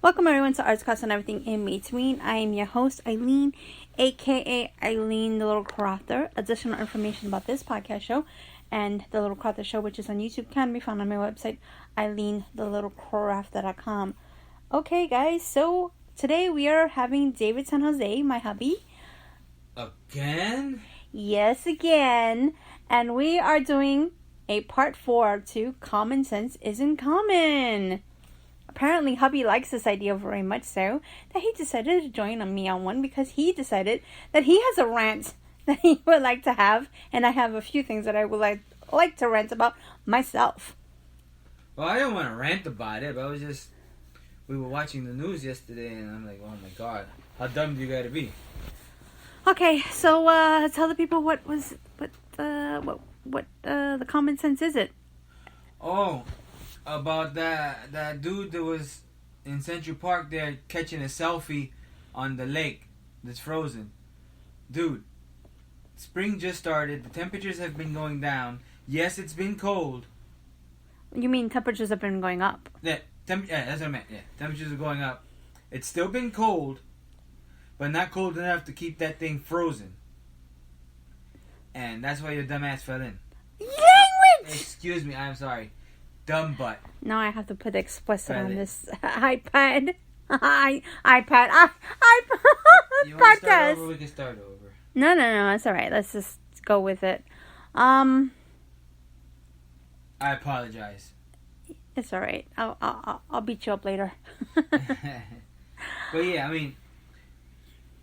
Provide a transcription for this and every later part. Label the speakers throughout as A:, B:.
A: Welcome everyone to Arts Class and Everything in Between. I am your host, Eileen, aka Eileen the Little Crafter. Additional information about this podcast show and the Little Crafter Show, which is on YouTube, can be found on my website, EileenTheLittleCrafter.com. Okay, guys, so today we are having David San Jose, my hubby.
B: Again?
A: Yes, again. And we are doing a part 4 to Common Sense Isn't Common. Apparently, hubby likes this idea very much so that he decided to join me on one because he decided that he has a rant that he would like to have, and I have a few things that I would like to rant about myself.
B: Well, I don't want to rant about it, but we were watching the news yesterday, and I'm like, oh my god, how dumb do you gotta be?
A: Okay, so tell the people what the common sense is it?
B: Oh, about that dude that was in Central Park there catching a selfie on the lake that's frozen. Dude, spring just started. The temperatures have been going down. Yes, it's been cold.
A: You mean temperatures have been going up?
B: Yeah, that's what I meant. Yeah, temperatures are going up. It's still been cold, but not cold enough to keep that thing frozen. And that's why your dumbass fell in.
A: Language!
B: Excuse me, I'm sorry. Dumb butt.
A: Now I have to put explicit on
B: Right.
A: this iPad. iPad.
B: You want to start
A: Podcast.
B: over? We can start over.
A: No, it's alright. Let's just go with it.
B: I apologize.
A: It's alright. I'll beat you up later.
B: But yeah, I mean,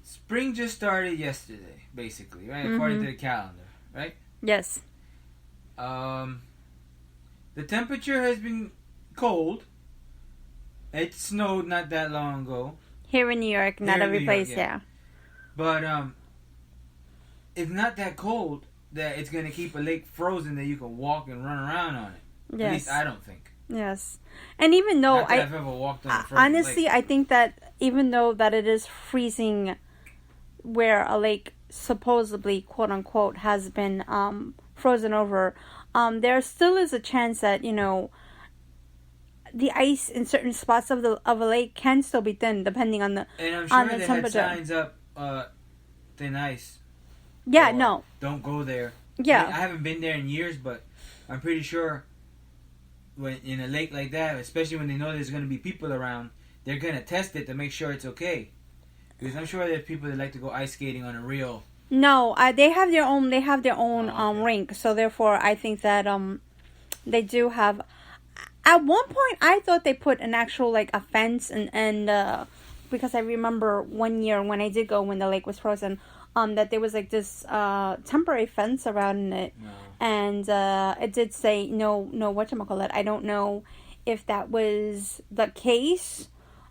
B: spring just started yesterday, basically, right? According to the calendar, right?
A: Yes.
B: The temperature has been cold. It snowed not that long ago.
A: Here in New York, not
B: Here in
A: every
B: New York,
A: place,
B: yeah.
A: yeah.
B: But it's not that cold that it's gonna keep a lake frozen that you can walk and run around on it. At
A: Yes.
B: least I don't think.
A: Yes. And even though
B: Not that I've ever walked on a frozen
A: honestly,
B: lake.
A: I think that even though that it is freezing where a lake supposedly, quote unquote, has been frozen over, there still is a chance that, you know, the ice in certain spots of a lake can still be thin depending on the
B: And I'm
A: on
B: sure
A: the
B: they
A: temperature.
B: had signs up, thin ice.
A: Yeah,
B: or
A: no.
B: Don't go there.
A: Yeah.
B: I haven't been there in years, but I'm pretty sure when in a lake like that, especially when they know there's going to be people around, they're going to test it to make sure it's okay. Because I'm sure there's people that like to go ice skating on a real...
A: No, they have their own. They have their own
B: Oh, okay.
A: rink. So therefore, I think that they do have. At one point, I thought they put an actual like a fence and because I remember one year when I did go when the lake was frozen, that there was like this temporary fence around it,
B: No.
A: and it did say no whatchamacallit. I don't know if that was the case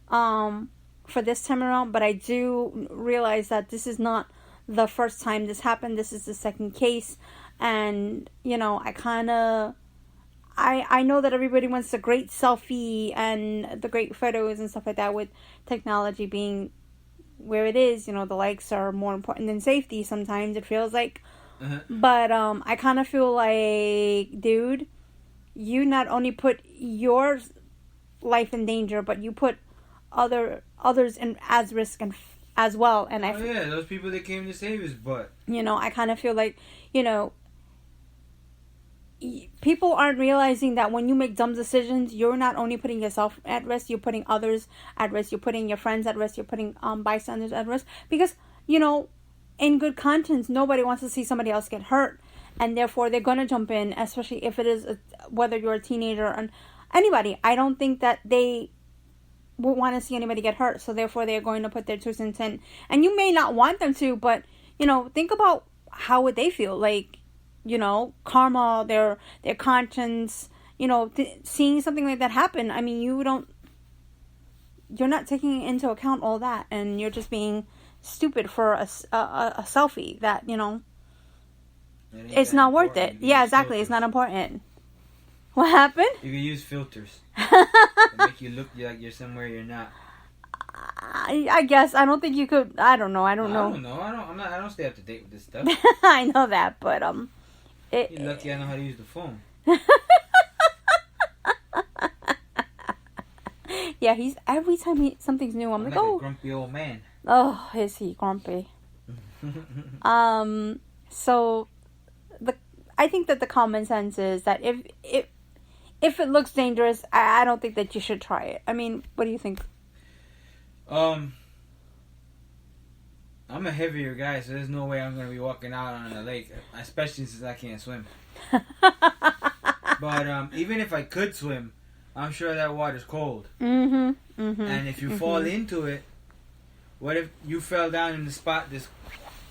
A: for this time around, but I do realize that this is not the first time this happened. This is the second case, and you know, I know that everybody wants a great selfie and the great photos and stuff like that, with technology being where it is. You know, the likes are more important than safety sometimes, it feels like.
B: Uh-huh.
A: But I kind of feel like, dude, you not only put your life in danger, but you put others in as risk and as well. And
B: Oh yeah, those people that came to save his butt.
A: you know, I kind of feel like, you know, people aren't realizing that when you make dumb decisions, you're not only putting yourself at risk, you're putting others at risk, you're putting your friends at risk, you're putting bystanders at risk. Because, you know, in good conscience, nobody wants to see somebody else get hurt. And therefore, they're going to jump in, especially if it is, whether you're a teenager or anybody. I don't think that they would want to see anybody get hurt. So therefore, they're going to put their 2 cents in. And you may not want them to, but, you know, think about how would they feel. Like, you know, karma, their conscience, you know, seeing something like that happen. I mean, you're not taking into account all that, and you're just being stupid for a selfie that, you know, it's not worth it. Yeah, exactly. It's not important. What happened?
B: You can use filters to make you look like you're somewhere you're not.
A: I guess. I don't think you could. I don't know.
B: I don't know. I don't stay up to date with this stuff.
A: I know that, but
B: You're lucky I know how to use the phone.
A: Yeah, he's every time something's new, I'm like,
B: a
A: oh,
B: grumpy old man.
A: oh, is he grumpy? So I think that the common sense is that if it looks dangerous, I don't think that you should try it. I mean, what do you think?
B: I'm a heavier guy, so there's no way I'm gonna be walking out on a lake, especially since I can't swim. But even if I could swim, I'm sure that water's cold. And if you fall into it, what if you fell down in the spot that's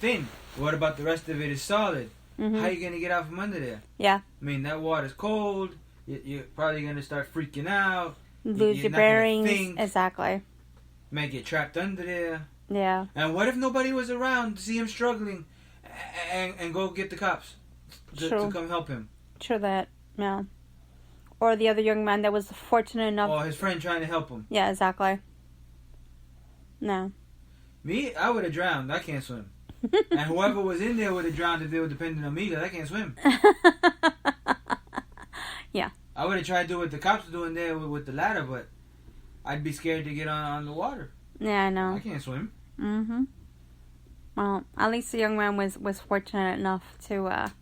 B: thin? What about the rest of it is solid? How are you gonna get out from under there?
A: Yeah.
B: I mean, that water's cold. You're probably gonna start freaking out.
A: Lose your bearings. Exactly.
B: Might get trapped under there.
A: Yeah.
B: And what if nobody was around to see him struggling and go get the cops to come help him?
A: True that. Yeah. Or the other young man that was fortunate enough.
B: Or his friend trying to help him.
A: Yeah, exactly. No.
B: Me, I would have drowned. I can't swim. And whoever was in there would have drowned if they were dependent on me, because I can't swim.
A: Yeah.
B: I would have tried to do what the cops were doing there with the ladder, but I'd be scared to get on the water.
A: Yeah, I know.
B: I can't swim.
A: Well, at least the young man was fortunate enough to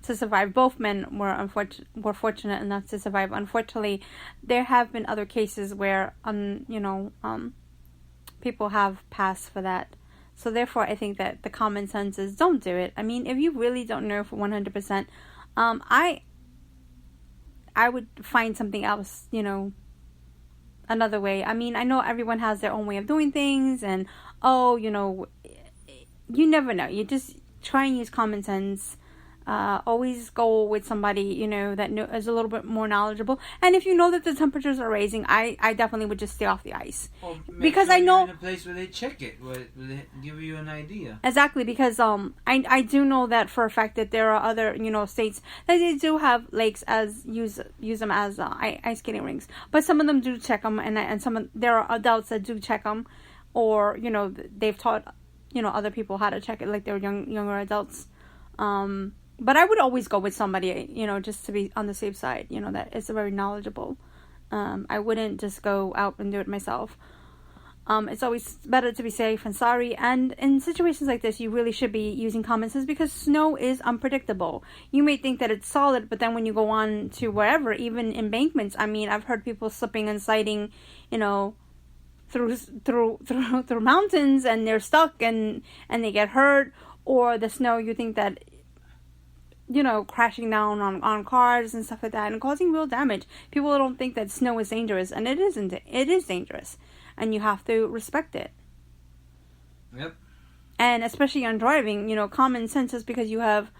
A: survive. Both men were fortunate enough to survive. Unfortunately, there have been other cases where people have passed for that. So therefore, I think that the common sense is don't do it. I mean, if you really don't know for 100%, I would find something else, another way. I mean, I know everyone has their own way of doing things, and you never know. You just try and use common sense. Always go with somebody, that is a little bit more knowledgeable. And if you know that the temperatures are rising, I definitely would just stay off the ice.
B: Well,
A: because
B: sure
A: I know
B: you're in a place where they check it, where they give you an idea.
A: Exactly, because I do know that for a fact that there are other states that they do have lakes as use them as ice skating rinks, but some of them do check them, and there are adults that do check them, or they've taught other people how to check it, like they're younger adults. But I would always go with somebody, just to be on the safe side, that is very knowledgeable. I wouldn't just go out and do it myself. It's always better to be safe and sorry. And in situations like this, you really should be using common sense, because snow is unpredictable. You may think that it's solid, but then when you go on to wherever, even embankments, I mean, I've heard people slipping and sliding, through mountains, and they're stuck and they get hurt. Or the snow, you think that crashing down on cars and stuff like that and causing real damage. People don't think that snow is dangerous, and it isn't. It is dangerous, and you have to respect it.
B: Yep.
A: And especially on driving, common sense is because you have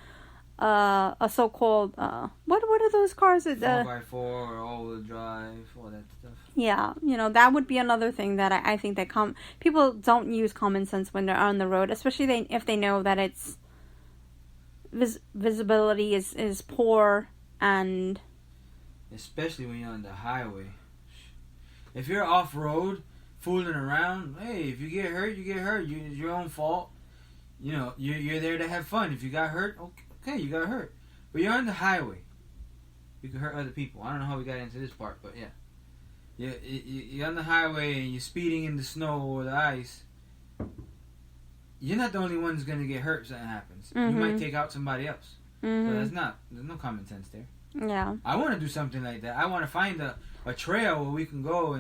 A: a so-called what are those cars that
B: 4x4 or all-wheel drive, all that stuff.
A: Yeah, that would be another thing that I think that people don't use common sense when they're on the road, especially if they know that it's visibility is poor, and
B: especially when you're on the highway. If you're off-road, fooling around, hey, if you get hurt, you get hurt. It's your own fault. You're there to have fun. If you got hurt, okay, you got hurt. But you're on the highway. You can hurt other people. I don't know how we got into this part, but yeah. You're on the highway and you're speeding in the snow or the ice. You're not the only one who's going to get hurt if something happens. You might take out somebody else. So there's no common sense there.
A: Yeah.
B: I want to do something like that. I want to find a trail where we can go,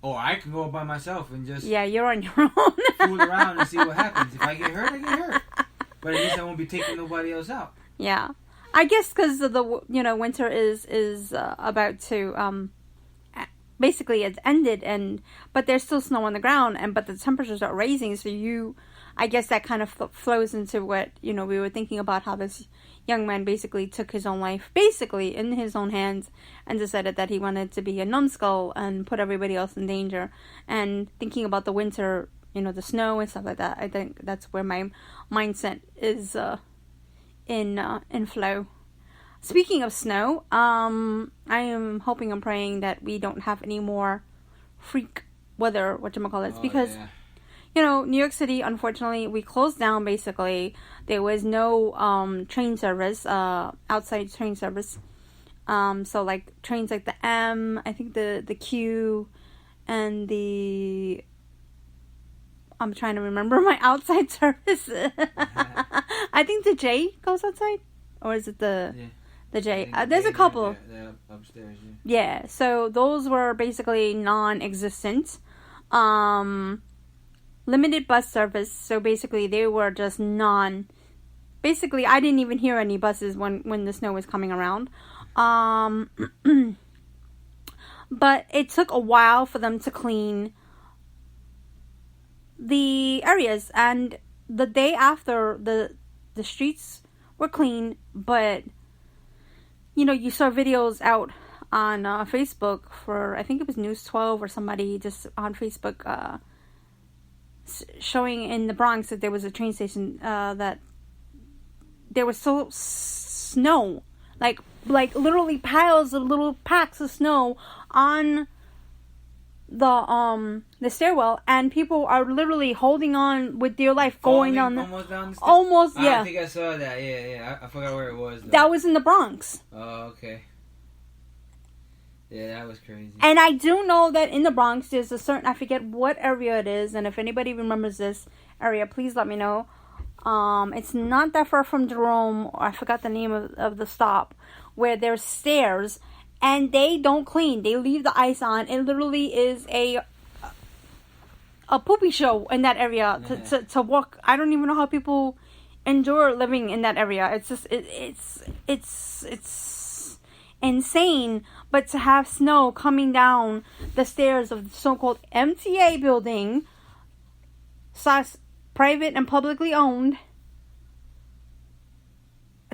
B: or I can go by myself and just...
A: Yeah, you're on your own.
B: fool around and see what happens. If I get hurt, I get hurt. But at least I won't be taking nobody else out.
A: Yeah. I guess because the winter is about to... basically it's ended, but there's still snow on the ground, but the temperatures are rising, so I guess that kind of flows into what we were thinking about, how this young man basically took his own life basically in his own hands and decided that he wanted to be a numbskull and put everybody else in danger. And thinking about the winter, the snow and stuff like that, I think that's where my mindset is in flow. Speaking of snow, I am hoping and praying that we don't have any more freak weather, because New York City, unfortunately, we closed down basically. There was no train service, outside train service. So like trains like the M, I think the Q, and the... I'm trying to remember my outside service. I think the J goes outside. Or is it the J? There's a couple.
B: They're upstairs, yeah.
A: Yeah, so those were basically non-existent. Limited bus service. So basically they were just basically I didn't even hear any buses when the snow was coming around. But it took a while for them to clean the areas, and the day after the streets were clean, but you saw videos out on Facebook for, I think it was News 12 or somebody just on Facebook showing in the Bronx that there was a train station that there was so snow, like literally piles of little packs of snow on the stairwell, and people are literally holding on with their life, going down
B: almost down the stairs.
A: Almost, yeah.
B: I think I saw that. Yeah. I forgot where it was, though.
A: That was in the Bronx.
B: Oh, okay. Yeah, that was crazy.
A: And I do know that in the Bronx there's a certain, I forget what area it is, and if anybody remembers this area, please let me know. It's not that far from Jerome, or I forgot the name of the stop, where there's stairs. And they don't clean. They leave the ice on. It literally is a poopy show in that area to walk. I don't even know how people endure living in that area. It's just it's insane. But to have snow coming down the stairs of the so-called MTA building, / private and publicly owned,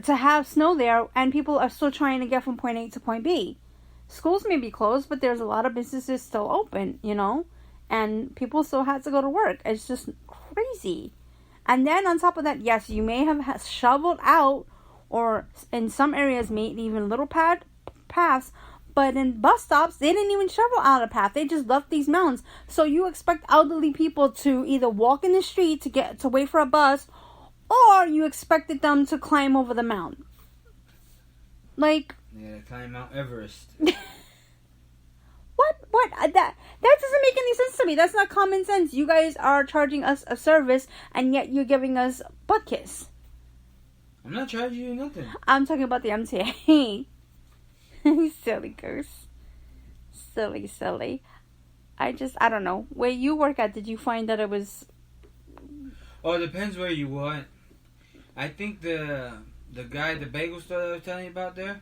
A: to have snow there, and people are still trying to get from point A to point B. Schools may be closed, but there's a lot of businesses still open, and people still had to go to work. It's just crazy. And then on top of that, yes, you may have shoveled out, or in some areas made even little paths, but in bus stops, they didn't even shovel out a path. They just left these mounds. So you expect elderly people to either walk in the street to wait for a bus, or you expected them to climb over the mountain.
B: Yeah, climb Mount Everest.
A: What? That doesn't make any sense to me. That's not common sense. You guys are charging us a service, and yet you're giving us butt kiss.
B: I'm not charging you nothing.
A: I'm talking about the MTA. Silly goose. Silly. I don't know. Where you work at, did you find that it was...
B: Oh, it depends where you want. I think the guy at the bagel store that I was telling you about there,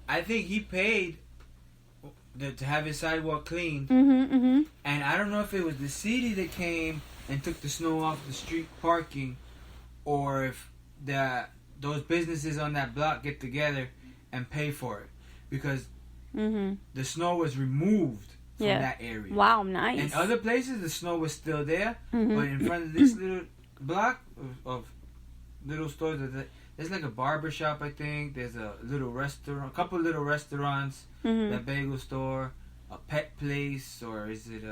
B: I think he paid to have his sidewalk cleaned. And I don't know if it was the city that came and took the snow off the street parking, or if those businesses on that block get together and pay for it. Because the snow was removed from that area.
A: Wow, nice.
B: In other places, the snow was still there. But in front of this little block of little stores, there's like a barber shop, I think. There's a little restaurant, a couple little restaurants, that bagel store, a pet place, or is it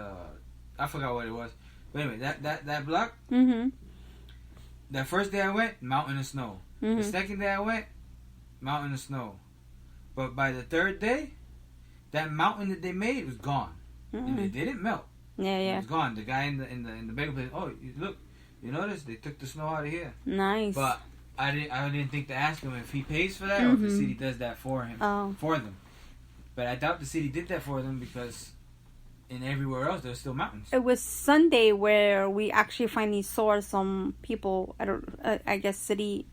B: I forgot what it was. But anyway, that block, that first day I went, mountain of snow. The second day I went, mountain of snow. But by the third day, that mountain that they made was gone. And it didn't melt.
A: Yeah.
B: It was gone. The guy in the bagel place, oh, look, you notice they took the snow out of here.
A: Nice.
B: But I didn't think to ask him if he pays for that or if the city does that for him, for them. But I doubt the city did that for them, because in everywhere else there's still mountains.
A: It was Sunday where we actually finally saw some people, I guess city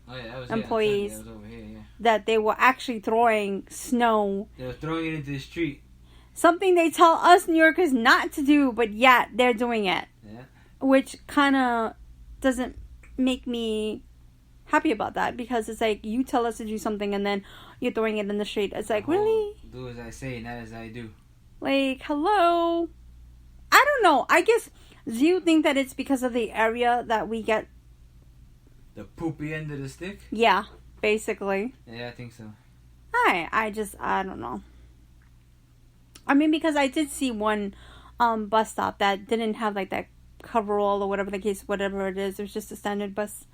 A: employees,
B: that was over here,
A: that they were actually throwing snow.
B: They were throwing it into the street.
A: Something they tell us New Yorkers not to do, but yet they're doing it.
B: Yeah.
A: Which kind of doesn't make me happy about that, because it's like, you tell us to do something and then you're throwing it in the street. It's like, really?
B: Do as I say, not as I do.
A: Like, hello? I don't know. I guess, do you think that it's because of the area that we get?
B: The poopy end of the stick?
A: Yeah, basically.
B: Yeah, I think so.
A: I don't know. I mean, because I did see one bus stop that didn't have like that coverall or whatever the case, whatever it is. It was just a standard bus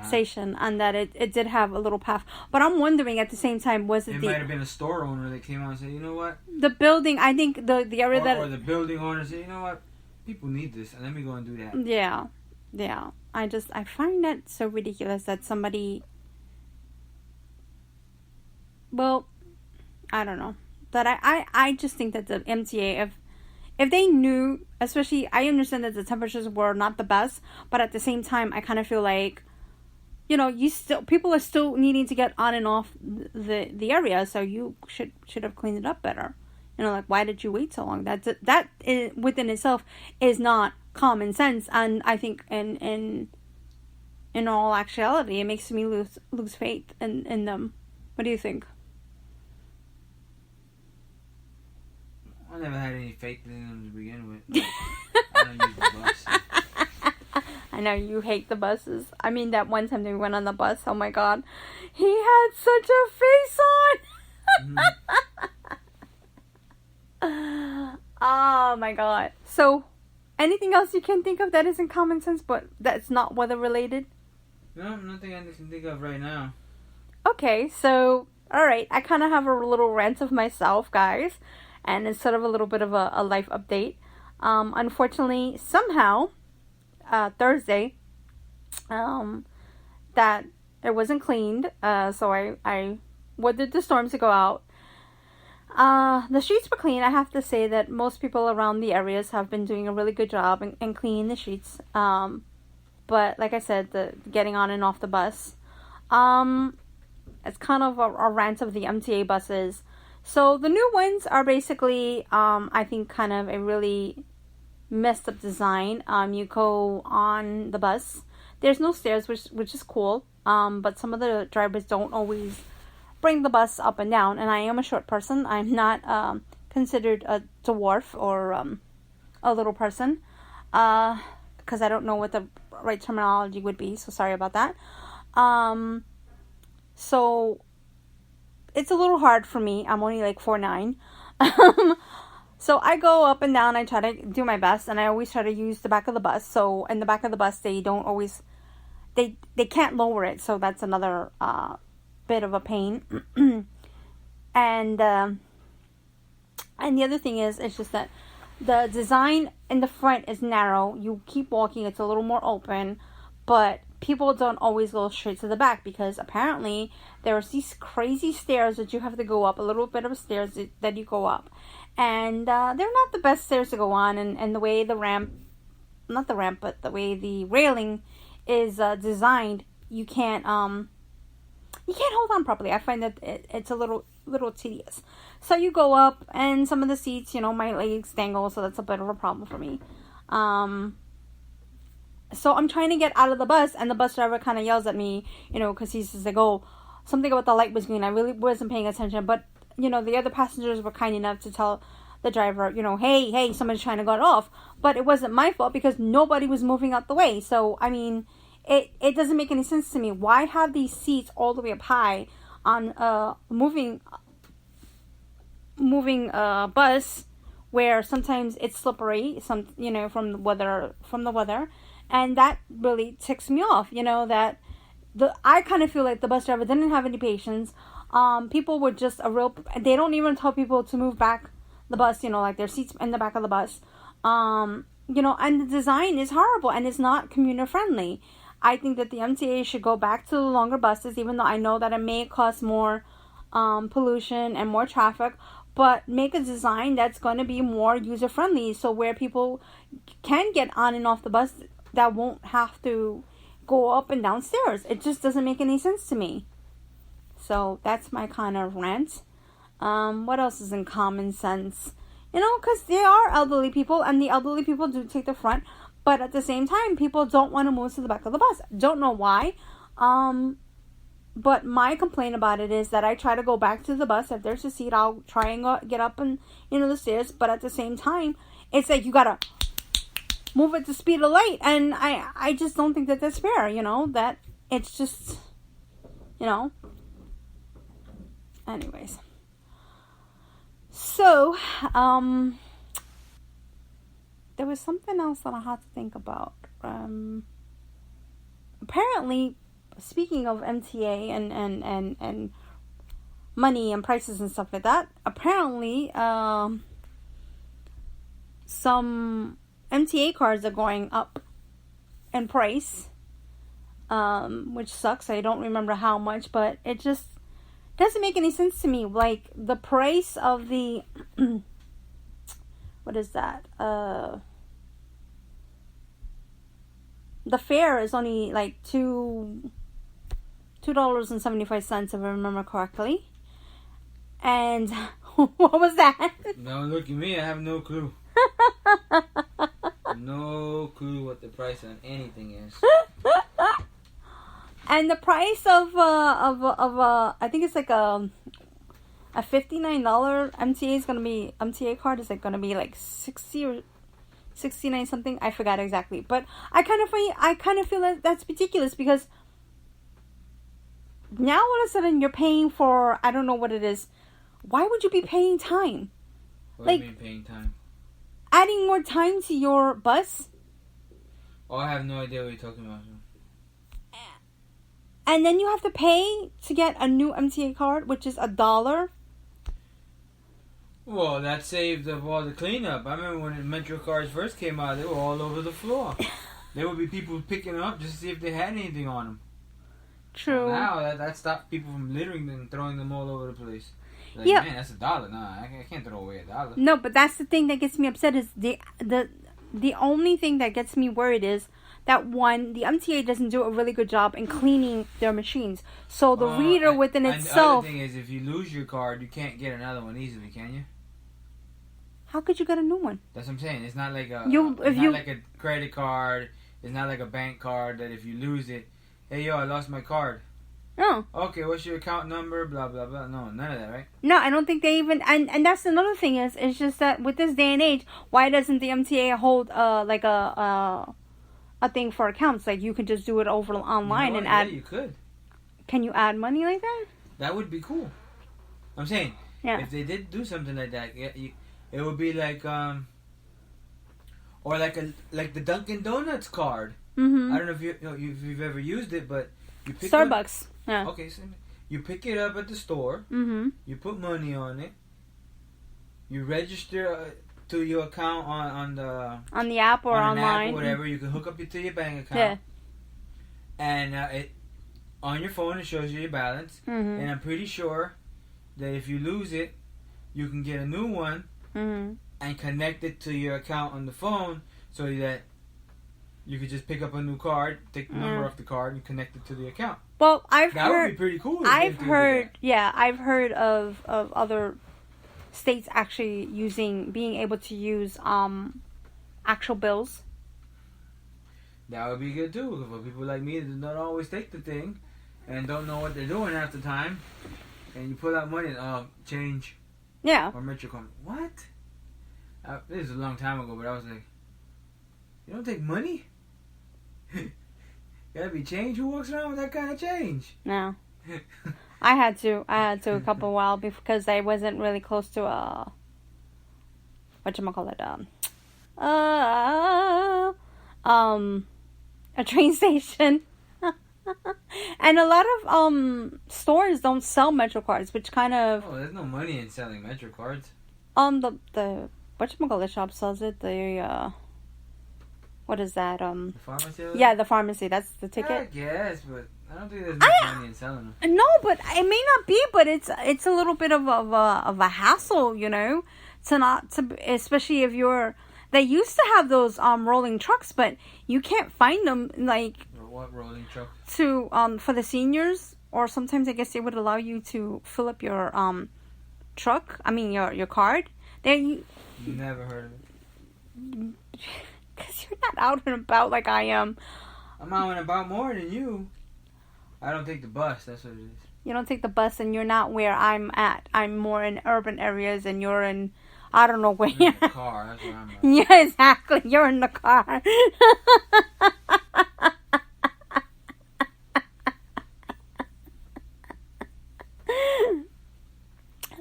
A: station, and that it did have a little path. But I'm wondering at the same time, was it
B: might have been a store owner that came out and said, you know what?
A: The building, I think the area
B: or the building owner said, you know what? People need this, and let me go and do that.
A: Yeah. Yeah. I find that so ridiculous that somebody, well, I don't know. That I just think that the MTA, if they knew, especially, I understand that the temperatures were not the best, but at the same time, I kind of feel like, you know, people are still needing to get on and off the area, so you should have cleaned it up better. You know, like, why did you wait so long? That within itself is not common sense, and I think in all actuality, it makes me lose faith in them. What do you think?
B: I never had any faith in them to begin with. I don't use the bus.
A: I know you hate the buses. I mean, that one time that we went on the bus, oh my god, he had such a face on. Oh my god. So, anything else you can think of that isn't common sense, but that's not weather related?
B: No, nothing I can think of right now.
A: Okay, so, alright, I kind of have a little rant of myself, guys. And it's sort of a little bit of a life update. Unfortunately, somehow, Thursday, that it wasn't cleaned. So I weathered the storm to go out. The streets were clean. I have to say that most people around the areas have been doing a really good job in cleaning the streets. But like I said, the getting on and off the bus, it's kind of a rant of the MTA buses. So the new ones are basically, I think, kind of a really messed up design. You go on the bus. There's no stairs, which is cool. But some of the drivers don't always bring the bus up and down. And I am a short person. I'm not considered a dwarf or a little person, because I don't know what the right terminology would be. So sorry about that. So it's a little hard for me. I'm only like 4'9". So I go up and down. I try to do my best, and I always try to use the back of the bus. So in the back of the bus, they don't always, they can't lower it. So that's another bit of a pain. And the other thing is, it's just that the design in the front is narrow. You keep walking, it's a little more open, but people don't always go straight to the back, because apparently there's these crazy stairs that you have to go up, a little bit of stairs that you go up, and they're not the best stairs to go on, and the way the ramp, not the ramp, but the way the railing is designed, you can't hold on properly. I find that it's a little tedious. So you go up, and some of the seats, you know, my legs dangle, so that's a bit of a problem for me. So I'm trying to get out of the bus, and the bus driver kind of yells at me, you know, because he's just like, oh, something about the light was green. I really wasn't paying attention, but, you know, the other passengers were kind enough to tell the driver, you know, hey, somebody's trying to get off. But it wasn't my fault, because nobody was moving out the way. So, I mean, it doesn't make any sense to me. Why have these seats all the way up high on a moving bus, where sometimes it's slippery, you know, from the weather. And that really ticks me off, you know, that I kind of feel like the bus driver didn't have any patience. People were just they don't even tell people to move back the bus, you know, like their seats in the back of the bus. You know, and the design is horrible, and it's not commuter friendly. I think that the MTA should go back to the longer buses, even though I know that it may cause more pollution and more traffic, but make a design that's going to be more user friendly, so where people can get on and off the bus, that won't have to go up and down stairs. It just doesn't make any sense to me. So that's my kind of rant. What else is in common sense? You know, because there are elderly people, and the elderly people do take the front, but at the same time, people don't want to move to the back of the bus. Don't know why. But my complaint about it is that I try to go back to the bus. If there's a seat, I'll try and get up and, you know, the stairs. But at the same time, it's like you gotta move at the speed of light, and I just don't think that that's fair, you know, that it's just, you know, anyways. So, there was something else that I had to think about. Apparently, speaking of MTA and money and prices and stuff like that, apparently some MTA cards are going up in price, which sucks. I don't remember how much, but it just doesn't make any sense to me. Like, the price of the what is that? The fare is only like $2.75 if I remember correctly. And what was that?
B: Don't look at me. I have no clue. No clue what the price on anything is.
A: And the price of I think it's like a $59 MTA card is like gonna be like 60 or 69 something. I forgot exactly, but I kind of feel that that's ridiculous, because now all of a sudden you're paying for, I don't know what it is. Why would you be paying time?
B: What do you mean paying time?
A: Adding more time to your bus.
B: Oh, I have no idea what you're talking about.
A: And then you have to pay to get a new MTA card, which is $1.
B: Well, that saved of all the cleanup. I remember when the Metro cards first came out, they were all over the floor. There would be people picking them up just to see if they had anything on them.
A: True.
B: Well, now that stopped people from littering and throwing them all over the place. Like,
A: yeah.
B: Man, that's $1. Nah, I can't throw away $1.
A: No, but that's the thing that gets me upset is the only thing that gets me worried is that, one, the MTA doesn't do a really good job in cleaning their machines. So the reader within itself...
B: The other thing is, if you lose your card, you can't get another one easily, can you?
A: How could you get a new one?
B: That's what I'm saying. It's not like a like a credit card. It's not like a bank card that if you lose it, hey, yo, I lost my card.
A: No.
B: Okay, what's your account number? Blah, blah, blah. No, none of that, right?
A: No, I don't think they even... And that's another thing is, it's just that with this day and age, why doesn't the MTA hold like a thing for accounts? Like, you could just do it over online and add...
B: Yeah, you could.
A: Can you add money like that?
B: That would be cool. I'm saying, if they did do something like that, it would be like or like the Dunkin' Donuts card.
A: Mm-hmm.
B: I don't know if you've ever used it, but you pick
A: Starbucks.
B: Up,
A: yeah.
B: Okay, so you pick it up at the store.
A: Mm-hmm.
B: You put money on it. You register to your account on the
A: app or
B: on
A: online,
B: app or whatever. You can hook up to your bank account.
A: Yeah.
B: And it on your phone it shows you your balance.
A: Mm-hmm.
B: And I'm pretty sure that if you lose it, you can get a new one.
A: Mm-hmm.
B: And connect it to your account on the phone so that you could just pick up a new card, take the number off the card, and connect it to the account.
A: Well,
B: that would be pretty cool.
A: I've heard of other states actually being able to use actual bills.
B: That would be good too for people like me that do not always take the thing and don't know what they're doing half the time. And you pull out money, change.
A: Yeah.
B: Or Metro come, what? This is a long time ago, but I was like, you don't take money? Gotta be change? Who walks around with that kind of change?
A: No. I had to a couple while because I wasn't really close to a train station. And a lot of stores don't sell Metro cards, which kind of...
B: Oh, there's no money in selling Metro cards.
A: The shop sells it. What is that?
B: The pharmacy?
A: Yeah, the pharmacy. That's the ticket.
B: I guess, but I don't think there's much money in selling them.
A: No, but it may not be. But it's a little bit of a hassle, you know, especially if you're. They used to have those rolling trucks, but you can't find them like.
B: What rolling truck?
A: For the seniors, or sometimes I guess they would allow you to fill up your truck. I mean your card.
B: Never heard of it.
A: Because you're not out and about like I am.
B: I'm out and about more than you. I don't take the bus, that's what it is.
A: You don't take the bus and you're not where I'm at. I'm more in urban areas and you're in, I don't know where.
B: I'm in the car, that's where I'm at.
A: Yeah, exactly. You're in the car.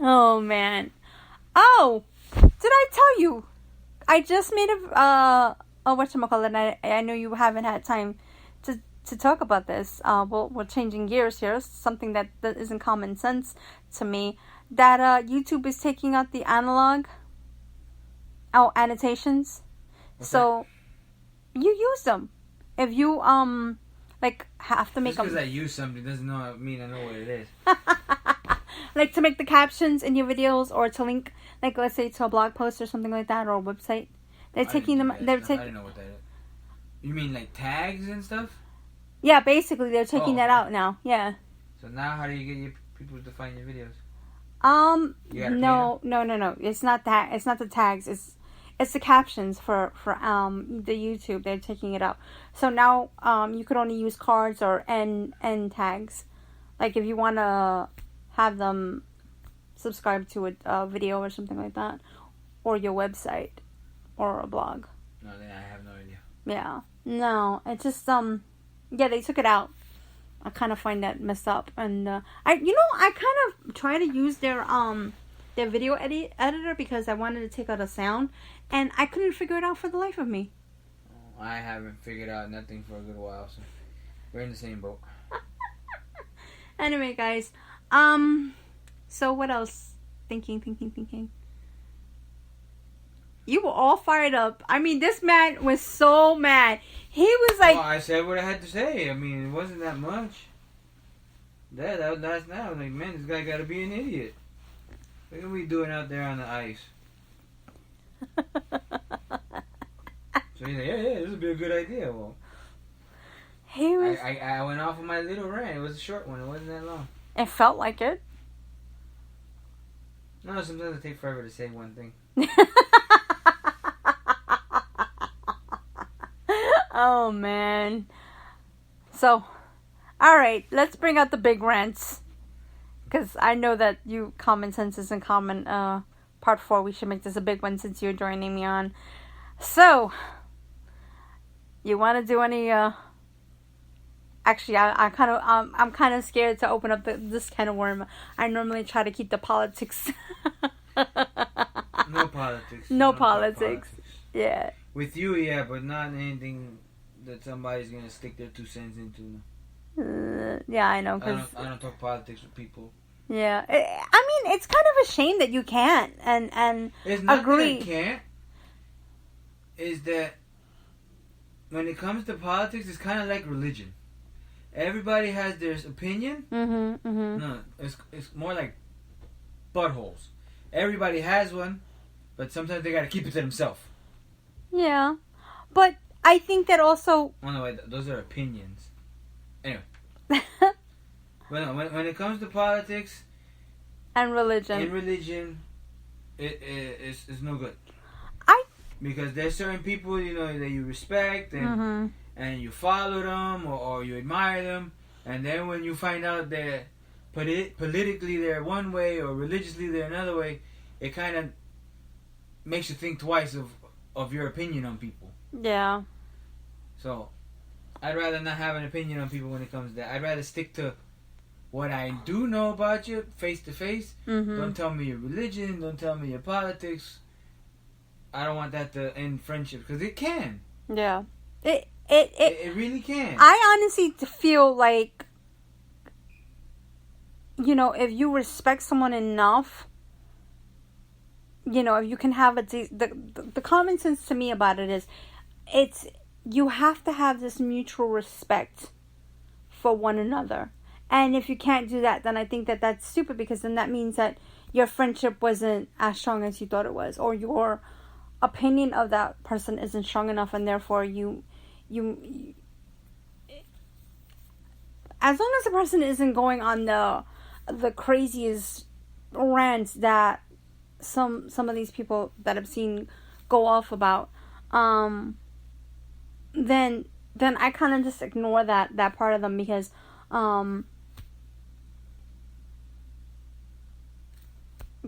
A: Oh, man. Oh, did I tell you? I just made whatchamacallit, I know you haven't had time to talk about this. We're changing gears here. Something that isn't common sense to me. That YouTube is taking out the analog annotations.
B: What's
A: so you use them. If you like have to make
B: Just
A: them.
B: because I use something doesn't mean I know what it is.
A: Like to make the captions in your videos, or to link, like let's say to a blog post or something like that, or a website. They're taking them. They're
B: I
A: taking.
B: didn't know what that is. You mean like tags and stuff?
A: Yeah, basically they're taking that
B: okay.
A: out now. Yeah.
B: So now how do you get your people to find your videos? You gotta
A: No. It's not that. It's not the tags. It's the captions for the YouTube. They're taking it out. So now you could only use cards or end tags. Like if you want to have them subscribe to a video or something like that, or your website or a blog.
B: No, then I have no idea.
A: Yeah. No, it's just yeah, they took it out. I kind of find that messed up, and I kind of try to use their video editor because I wanted to take out a sound, and I couldn't figure it out for the life of me.
B: I haven't figured out nothing for a good while, so we're in the same boat.
A: Anyway, guys, so what else? Thinking. You were all fired up. I mean, this man was so mad. He was like...
B: Well, I said what I had to say. I mean, it wasn't that much. That was last night. I was like, man, this guy got to be an idiot. Look at me doing out there on the ice. So he's like, yeah, this would be a good idea. Well,
A: he was...
B: I went off on my little rant. It was a short one. It wasn't that long.
A: It felt like it.
B: No, sometimes it takes forever to say one thing.
A: Oh, man. So, alright, let's bring out the big rants. Because I know that you, common sense isn't common. Part 4, we should make this a big one since you're joining me on. So, you want to do any, actually, I'm kind of scared to open up this can of worm. I normally try to keep the politics.
B: No politics.
A: No politics. Yeah.
B: With you, yeah, but not anything that somebody's gonna stick their 2 cents into.
A: Yeah, I know. Cause,
B: I don't talk politics with people.
A: Yeah, I mean, it's kind of a shame that you can't and
B: It's not
A: agree.
B: that I can't. Is that when it comes to politics, it's kind of like religion. Everybody has their opinion. No, it's more like buttholes. Everybody has one, but sometimes they gotta keep it to themselves.
A: Yeah, but I think that also...
B: Oh no, wait, those are opinions. Anyway. When it comes to politics...
A: And religion.
B: In religion, it's no good. Because there's certain people, you know, that you respect and you follow them or you admire them. And then when you find out that politically they're one way or religiously they're another way, it kind of makes you think twice of your opinion on people.
A: Yeah.
B: So, I'd rather not have an opinion on people when it comes to that. I'd rather stick to what I do know about you, face to face. Don't tell me your religion. Don't tell me your politics. I don't want that to end friendship because it can.
A: Yeah. It
B: really can.
A: I honestly feel like, you know, if you respect someone enough, you know, if you can have the common sense to me about it is, you have to have this mutual respect for one another. And if you can't do that, then I think that that's stupid, because then that means that your friendship wasn't as strong as you thought it was, or your opinion of that person isn't strong enough, and therefore you as long as the person isn't going on the craziest rants that some of these people that I've seen go off about, then I kind of just ignore that part of them, because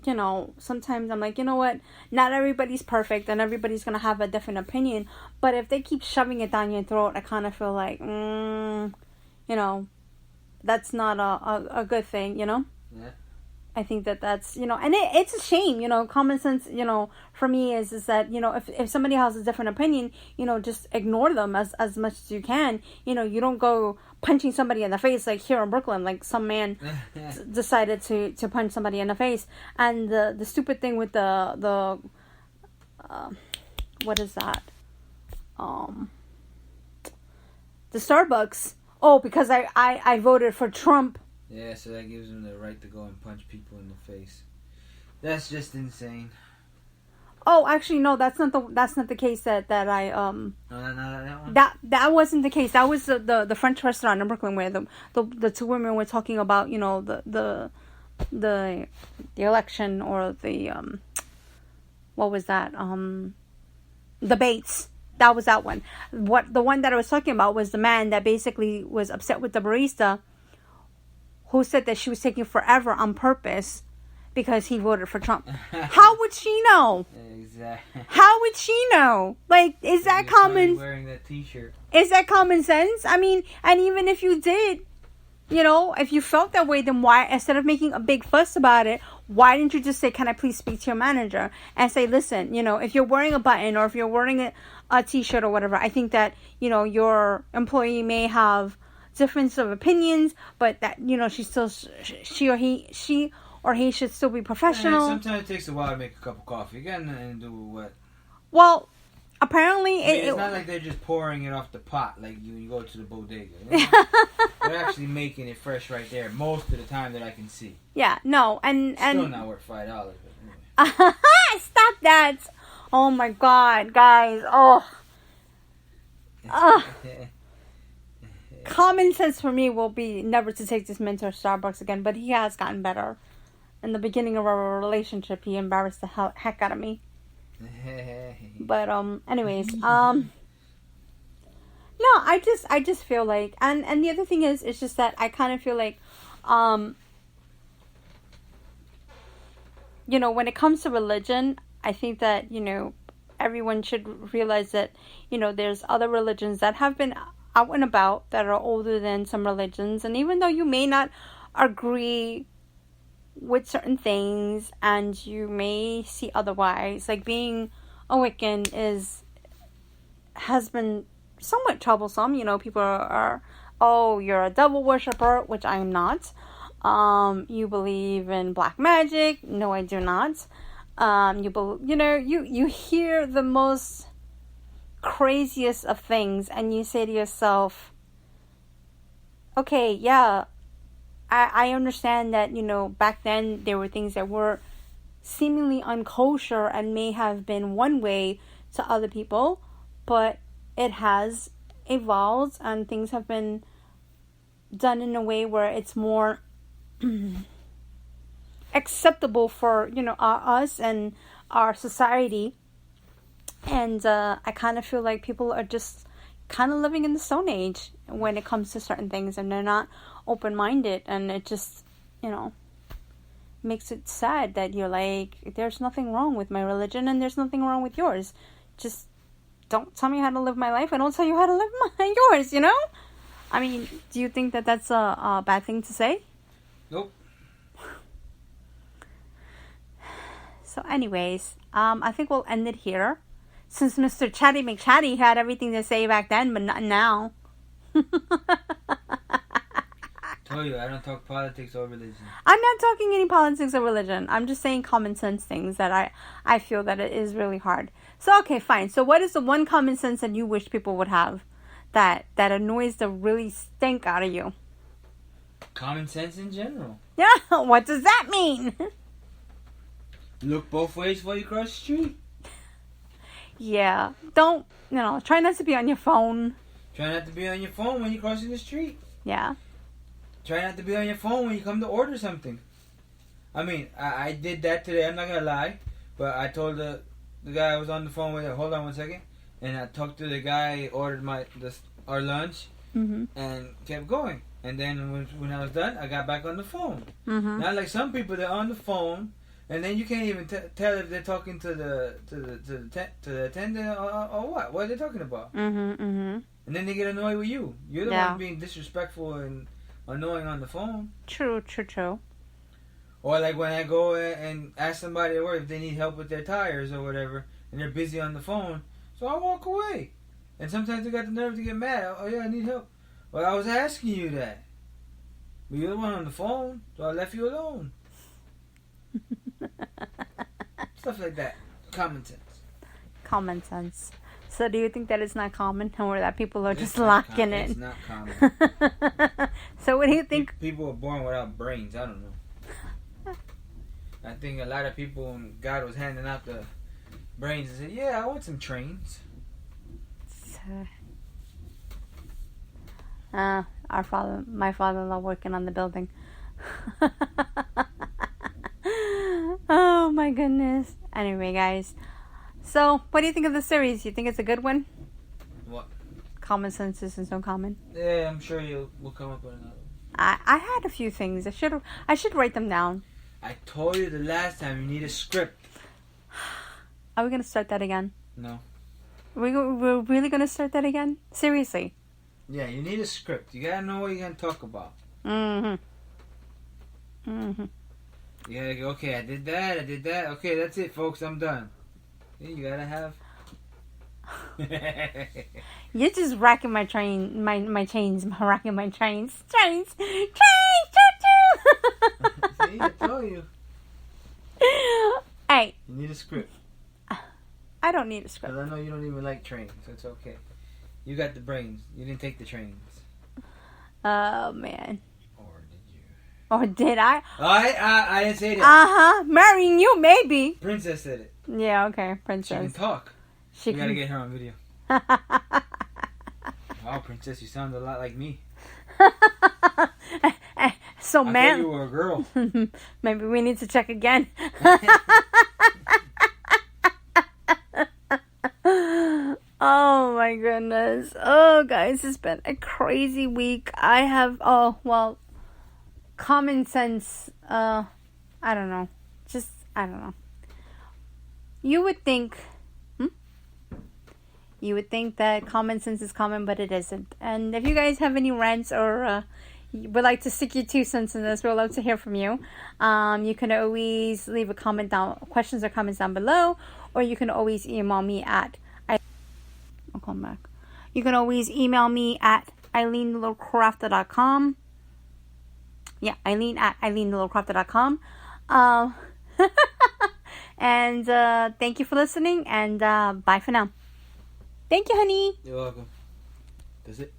A: you know, sometimes I'm like, you know what, not everybody's perfect and everybody's gonna have a different opinion, but if they keep shoving it down your throat, I kind of feel like, you know, that's not a good thing, you know?
B: Yeah.
A: I think that that's, and it's a shame, common sense, for me is that, if somebody has a different opinion, just ignore them as much as you can. You don't go punching somebody in the face like here in Brooklyn, like some man decided to punch somebody in the face. And the stupid thing with the what is that? The Starbucks. Oh, because I voted for Trump.
B: Yeah, so that gives them the right to go and punch people in the face. That's just insane.
A: Oh, actually, no, that's not the case that I
B: No, not that one.
A: That wasn't the case. That was the French restaurant in Brooklyn where the two women were talking about, the election, or the what was that? Debates. That was that one. The one that I was talking about was the man that basically was upset with the barista, who said that she was taking forever on purpose because he voted for Trump. How would she know?
B: Exactly.
A: How would she know? Like, is that common?
B: Wearing that T-shirt.
A: Is that common sense? I mean, and even if you did, if you felt that way, then why, instead of making a big fuss about it, why didn't you just say, "Can I please speak to your manager?" And say, "Listen, if you're wearing a button, or if you're wearing a T-shirt or whatever, I think that your employee may have difference of opinions, but that she or he should still be professional."
B: Sometimes it takes a while to make a cup of coffee. You got nothing to do with what.
A: Well, apparently
B: it's not like they're just pouring it off the pot like you go to the bodega. They're actually making it fresh right there most of the time that I can see.
A: Yeah, no, and
B: still not worth $5.
A: Anyway. Stop that! Oh my God, guys! Common sense for me will be never to take this man to a Starbucks again, but he has gotten better. In the beginning of our relationship, he embarrassed the heck out of me. But anyways, no, I just feel like, and the other thing is, it's just that I kind of feel like, when it comes to religion, I think that everyone should realize that there's other religions that have been out and about that are older than some religions, and even though you may not agree with certain things and you may see otherwise, like being a Wiccan has been somewhat troublesome. People are, "Oh, you're a devil worshiper," which I am not. You believe in black magic? No, I do not. You hear the most craziest of things, and you say to yourself, okay, yeah, I understand that, back then there were things that were seemingly unkosher and may have been one way to other people, but it has evolved and things have been done in a way where it's more acceptable for, us and our society. And I kind of feel like people are just kind of living in the Stone Age when it comes to certain things, and they're not open-minded, and it just, makes it sad that you're like, there's nothing wrong with my religion and there's nothing wrong with yours. Just don't tell me how to live my life. I don't tell you how to live yours, I mean, do you think that that's a bad thing to say?
B: Nope.
A: So anyways, I think we'll end it here. Since Mr. Chatty McChatty had everything to say back then, but not now.
B: Told you, I don't talk politics or religion.
A: I'm not talking any politics or religion. I'm just saying common sense things that I feel that it is really hard. So, okay, fine. So what is the one common sense that you wish people would have that annoys the really stink out of you?
B: Common sense in general.
A: Yeah, what does that mean?
B: Look both ways before you cross the street.
A: Yeah, don't, try not to be on your phone.
B: Try not to be on your phone when you're crossing the street.
A: Yeah.
B: Try not to be on your phone when you come to order something. I mean, I did that today, I'm not going to lie. But I told the guy I was on the phone with, hold on 1 second. And I talked to the guy, ordered our lunch, and kept going. And then when I was done, I got back on the phone. Mm-hmm. Not like some people, they're on the phone, and then you can't even tell if they're talking to the attendant or what. What are they talking about? Mm-hmm, mm-hmm. And then they get annoyed with you. You're the one being disrespectful and annoying on the phone.
A: True.
B: Or like when I go and ask somebody at work if they need help with their tires or whatever, and they're busy on the phone, so I walk away. And sometimes they got the nerve to get mad. Oh yeah, I need help. Well, I was asking you that. But you're the one on the phone, so I left you alone. Stuff like that. Common sense.
A: Common sense. So do you think that it's not common, or that people are just
B: not
A: locking
B: common.
A: it?
B: It's not common.
A: So what do you think?
B: People are born without brains. I don't know. I think a lot of people, when God was handing out the brains, and said, "Yeah, I want some trains."
A: My father-in-law working on the building. Oh my goodness. Anyway, guys. So, what do you think of the series? You think it's a good one?
B: What?
A: Common Sense isn't so common.
B: Yeah, I'm sure you will come up with another one.
A: I had a few things. I should write them down.
B: I told you the last time you need a script.
A: Are we gonna start that again?
B: No.
A: We're really gonna start that again? Seriously?
B: Yeah, you need a script. You gotta know what you're gonna talk about.
A: You
B: gotta go, okay, I did that. Okay, that's it, folks. I'm done. Yeah, you gotta have.
A: You're just racking my chains. Racking my chains. Chains. Choo
B: See, I told you.
A: Hey.
B: You need a script.
A: I don't need a script.
B: Because I know you don't even like trains, so it's okay. You got the brains. You didn't take the trains.
A: Oh, man.
B: Or did you?
A: Or did I?
B: I didn't say that.
A: Uh-huh. Marrying you, maybe.
B: Princess said it.
A: Yeah, okay.
B: She
A: Princess.
B: can talk.
A: She
B: We gotta get her on video. Wow, Princess, you sound a lot like me.
A: So,
B: I
A: man.
B: thought you were a girl.
A: Maybe we need to check again. Oh my goodness. Oh guys, it's been a crazy week. I have common sense, I don't know. I don't know. You would think that common sense is common, but it isn't. And if you guys have any rants or would like to stick your 2 cents in this, we'd love to hear from you. You can always leave a comment down, questions or comments down below, or you can always email me at I'll come back. You can always email me at EileenLittleCrafter.com. Yeah, Eileen at EileenLittleCrafter.com. And thank you for listening, and bye for now. Thank you, honey.
B: You're welcome. That's it.